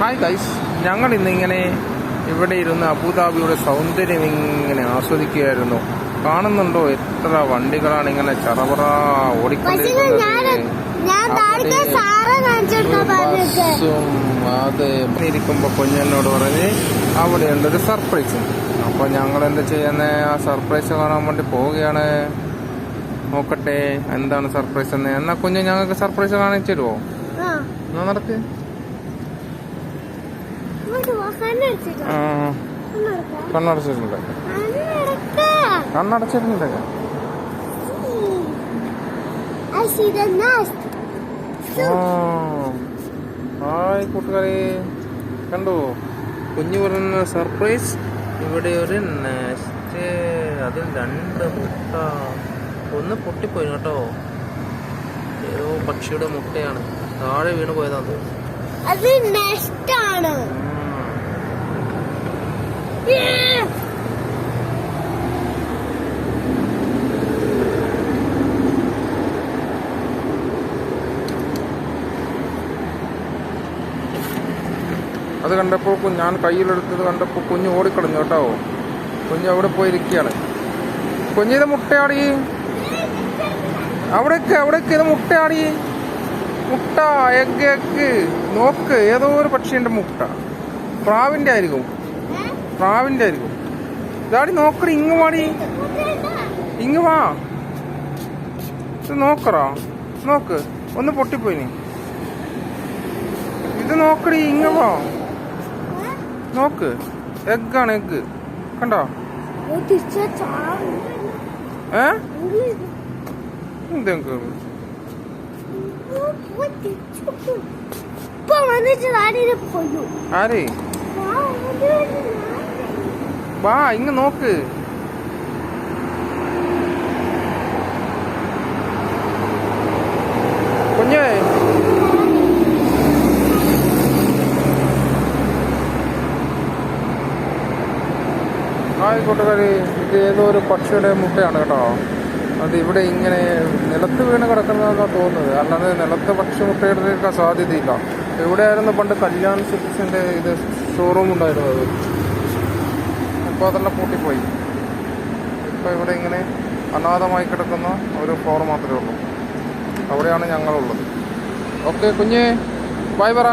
Hi guys, ഞങ്ങൾ ഇന്നിങ്ങനെ ഇവിടെ ഇരുന്ന് അബുദാബിയുടെ സൗന്ദര്യം ഇങ്ങനെ ആസ്വദിക്കുകയായിരുന്നു. കാണുന്നുണ്ടോ എത്ര വണ്ടികളാണ് ഇങ്ങനെ ചറപറ ഓടിക്കൊണ്ടിരിക്കുന്നത്. അതെ, ഇരിക്കുമ്പോ കുഞ്ഞനോട് പറഞ്ഞ് അവിടെയുണ്ടൊരു സർപ്രൈസ്. അപ്പൊ ഞങ്ങൾ എന്താ ചെയ്യുന്നത്, ആ സർപ്രൈസ് കാണാൻ വേണ്ടി പോവുകയാണ്. നോക്കട്ടെ എന്താണ് സർപ്രൈസ് എന്ന്. എന്നാ കുഞ്ഞ് ഞങ്ങൾക്ക് സർപ്രൈസ് കാണിച്ചു തരുമോ? എന്നാ നടക്ക്. കണ്ണടച്ചിട്ടുണ്ട്. കണ്ണടച്ചിട്ടുണ്ട്. ഹായ് കൂട്ടുകാരെ, കണ്ടോ കുഞ്ഞു പറയുന്ന സർപ്രൈസ്. ഇവിടെ ഒരു നെസ്റ്റ്, അതിൽ 2 മുട്ട. ഒന്ന് പൊട്ടിപ്പോയി കേട്ടോ. ഏതോ പക്ഷിയുടെ മുട്ടയാണ്, താഴെ വീണ് പോയതാന്ന് തോന്നുന്നു. അത് കണ്ടപ്പോൾ ഞാൻ കയ്യിലെടുത്തത് കണ്ടപ്പോൾ കുഞ്ഞ് ഓടിക്കളഞ്ഞു കേട്ടോ. കുഞ്ഞ് അവിടെ പോയിരിക്കുകയാണ്. കുഞ്ഞിത് മുട്ടയാടി, അവിടേക്ക് ഇത് മുട്ടയാടി. മുട്ട, എഗ്. നോക്ക്, ഏതോ ഒരു പക്ഷിയുടെ മുട്ട. പ്രാവിന്റെ ആയിരിക്കും. ഇതാടി നോക്കടി, ഇങ്ങ് വാടി, ഇങ്ങ് വാ. ഇത് നോക്കറാ, നോക്ക്, ഒന്ന് പൊട്ടിപ്പോയിനി. ഇത് നോക്കടി, ഇങ്ങ് വാ, നോക്ക്. എഗ്ഗാണ്, എഗ്ഗ് കണ്ടോ? എന്തെങ്കിലും ആരേ വാ, ഇങ്ങ് നോക്ക്. കുഞ്ഞേ, ഹായ് കൂട്ടുകാരി, ഇത് ഏതോ ഒരു പക്ഷിയുടെ മുട്ടയാണ് കേട്ടോ. അത് ഇവിടെ ഇങ്ങനെ നിലത്ത് വീണ് കിടക്കുന്നതെന്നാണ് തോന്നുന്നത്. അല്ലാതെ നിലത്ത് പക്ഷി മുട്ടയിടാൻ സാധ്യതയില്ല. എവിടെയായിരുന്നു പണ്ട് കല്യാൺ സിൽക്സിന്റെ ഇത് ഷോറൂം ഉണ്ടായിരുന്നത്. ഇപ്പോൾ അതെല്ലാം പൂട്ടിപ്പോയി. ഇപ്പോൾ ഇവിടെ ഇങ്ങനെ അനാഥമായി കിടക്കുന്ന ഒരു ഫ്ലോർ മാത്രമേ ഉള്ളൂ. അവിടെയാണ് ഞങ്ങളുള്ളത്. ഓക്കെ കുഞ്ഞേ, ബൈ പറ.